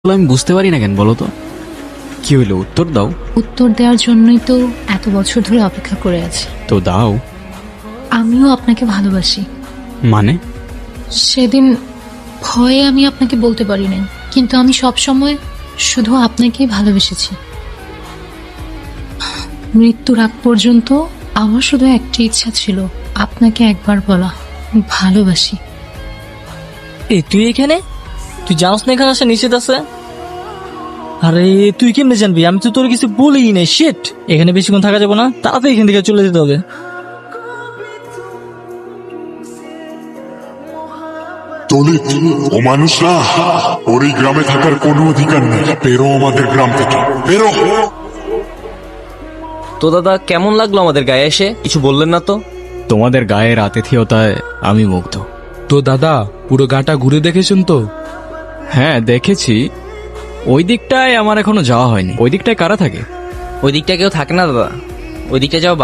আমি বুঝতে পারি না কেন বলো তো, কি হইলো? উত্তর দাও। উত্তর দেওয়ার জন্যই তো এত বছর ধরে অপেক্ষা করে আছি। তো দাও। আমিও আপনাকে ভালোবাসি। মানে? সেদিন ভয়ে আমি আপনাকে বলতে পারি নাই, কিন্তু আমি সব সময় শুধু আপনাকেই ভালোবেসেছি। মৃত্যুর আগ পর্যন্ত আমার শুধু একটি ইচ্ছা ছিল, আপনাকে একবার বলা ভালোবাসি। এই তুই এখানে? তুই জানোস না এখানে আসা নিষেধ আছে? আরে তুই কেমনে জানবি? আমি তো তোর কিছু বলিই নাই। শিট, এখানে বেশিক্ষণ থাকা যাবে না, তাড়াতাড়ি এখান থেকে চলে যেতে হবে। দলিত ও মানুষ না, ওর এই গ্রামে থাকার কোনো অধিকার নেই। বেরো আমাদের গ্রাম থেকে, বেরো। তো দাদা, কেমন লাগলো আমাদের গায়ে এসে? কিছু বললেন না তো? তোমাদের গায়ের আতিথেয়তায় আমি মুগ্ধ। তো দাদা, পুরো গাটা ঘুরে দেখেছেন তো? হ্যাঁ দেখেছি। ওই দিকটায় আমার এখনো যাওয়া হয়নি। ওই দিকটায় কারা থাকে? ওই দিকটা কেউ থাকে না দাদা, ওই দিকটা যাও।